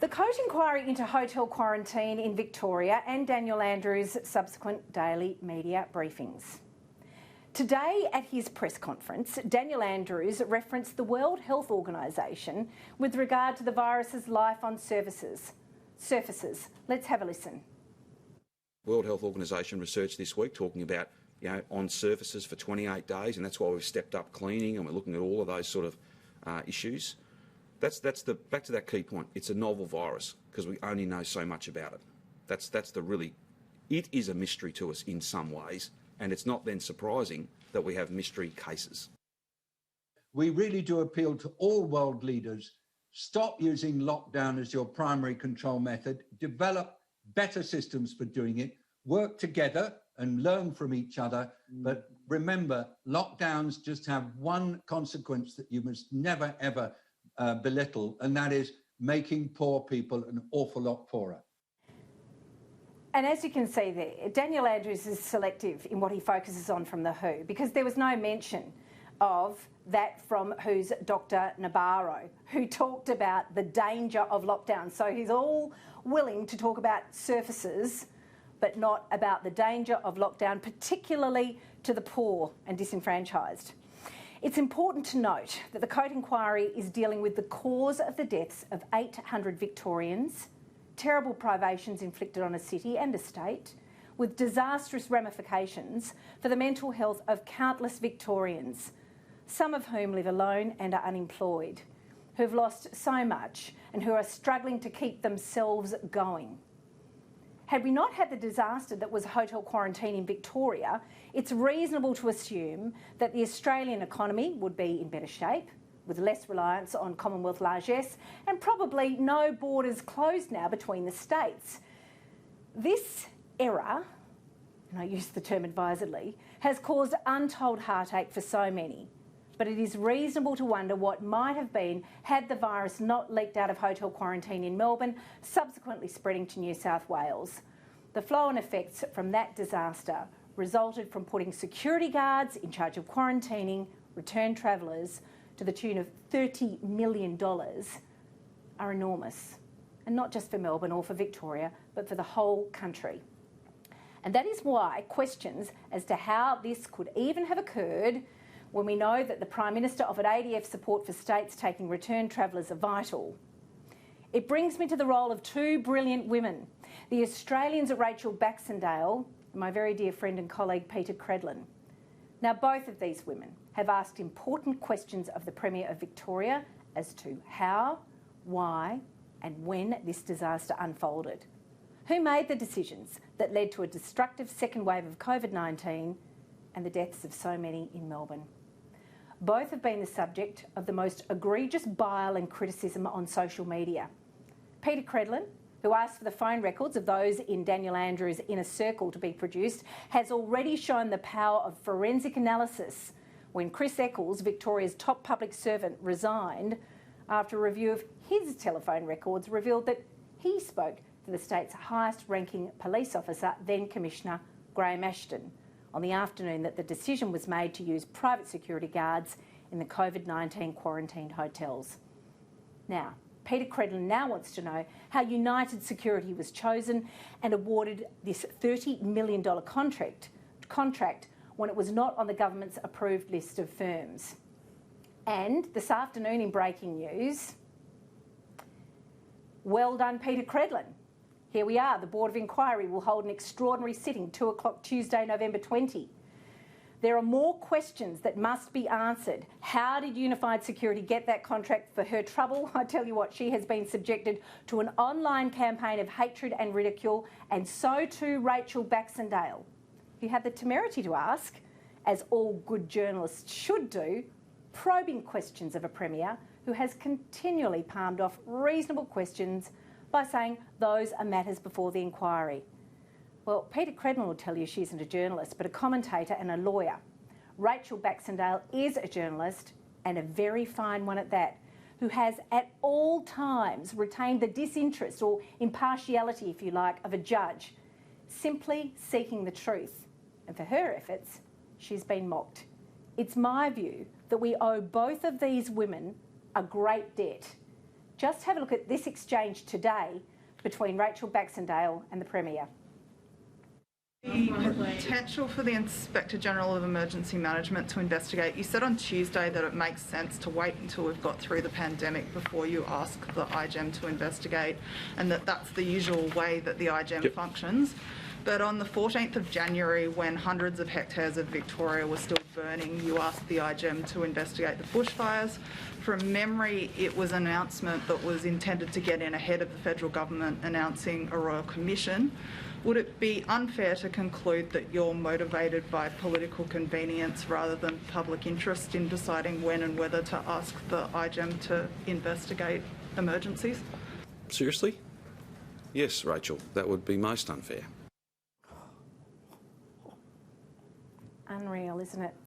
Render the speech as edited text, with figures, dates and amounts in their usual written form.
The Court inquiry into hotel quarantine in Victoria and Daniel Andrews' subsequent daily media briefings. Today at his press conference, Daniel Andrews referenced the World Health Organisation with regard to the virus's life on surfaces. Let's have a listen. World Health Organisation research this week talking about, on surfaces for 28 days, and that's why we've stepped up cleaning and we're looking at all of those sort of issues. That's back to that key point. It's a novel virus because we only know so much about it. That's it is a mystery to us in some ways, and it's not then surprising that we have mystery cases. We really do appeal to all world leaders. Stop using lockdown as your primary control method. Develop better systems for doing it. Work together and learn from each other. But remember, lockdowns just have one consequence that you must never, ever belittle, and that is making poor people an awful lot poorer. And as you can see there, Daniel Andrews is selective in what he focuses on from the WHO, because there was no mention of that from WHO's Dr Nabarro, who talked about the danger of lockdown. So he's all willing to talk about surfaces, but not about the danger of lockdown, particularly to the poor and disenfranchised. It's important to note that the Court inquiry is dealing with the cause of the deaths of 800 Victorians, terrible privations inflicted on a city and a state, with disastrous ramifications for the mental health of countless Victorians, some of whom live alone and are unemployed, who have lost so much and who are struggling to keep themselves going. Had we not had the disaster that was hotel quarantine in Victoria, it's reasonable to assume that the Australian economy would be in better shape, with less reliance on Commonwealth largesse and probably no borders closed now between the states. This error, and I use the term advisedly, has caused untold heartache for so many. But it is reasonable to wonder what might have been had the virus not leaked out of hotel quarantine in Melbourne, subsequently spreading to New South Wales. The flow-on effects from that disaster resulted from putting security guards in charge of quarantining returned travellers to the tune of $30 million are enormous. And not just for Melbourne or for Victoria, but for the whole country. And that is why questions as to how this could even have occurred, when we know that the Prime Minister offered ADF support for states taking returned travellers, are vital. It brings me to the role of two brilliant women, the Australians Rachel Baxendale and my very dear friend and colleague Peter Credlin. Now, both of these women have asked important questions of the Premier of Victoria as to how, why and when this disaster unfolded. Who made the decisions that led to a destructive second wave of COVID-19 and the deaths of so many in Melbourne? Both have been the subject of the most egregious bile and criticism on social media. Peter Credlin, who asked for the phone records of those in Daniel Andrews' inner circle to be produced, has already shown the power of forensic analysis when Chris Eccles, Victoria's top public servant, resigned after a review of his telephone records revealed that he spoke to the state's highest-ranking police officer, then Commissioner Graham Ashton, on the afternoon that the decision was made to use private security guards in the COVID-19 quarantined hotels. Now, Peter Credlin now wants to know how United Security was chosen and awarded this $30 million contract when it was not on the government's approved list of firms. And this afternoon in breaking news, well done Peter Credlin. Here we are, the Board of Inquiry will hold an extraordinary sitting, 2 o'clock Tuesday, November 20. There are more questions that must be answered. How did Unified Security get that contract for her trouble? I tell you what, she has been subjected to an online campaign of hatred and ridicule, and so too Rachel Baxendale, who had the temerity to ask, as all good journalists should do, probing questions of a Premier who has continually palmed off reasonable questions by saying those are matters before the inquiry. Well, Peter Credlin will tell you she isn't a journalist, but a commentator and a lawyer. Rachel Baxendale is a journalist, and a very fine one at that, who has at all times retained the disinterest or impartiality, if you like, of a judge, simply seeking the truth. And for her efforts, she's been mocked. It's my view that we owe both of these women a great debt, Just have a look at this exchange today between Rachel Baxendale and the Premier. The potential for the Inspector General of Emergency Management to investigate. You said on Tuesday that it makes sense to wait until we've got through the pandemic before you ask the IGEM to investigate, and that's the usual way that the IGEM functions. But on the 14th of January, when hundreds of hectares of Victoria were still burning, you asked the IGEM to investigate the bushfires. From memory, it was an announcement that was intended to get in ahead of the federal government announcing a royal commission. Would it be unfair to conclude that you're motivated by political convenience rather than public interest in deciding when and whether to ask the IGEM to investigate emergencies? Seriously? Yes, Rachel, that would be most unfair. Unreal, isn't it?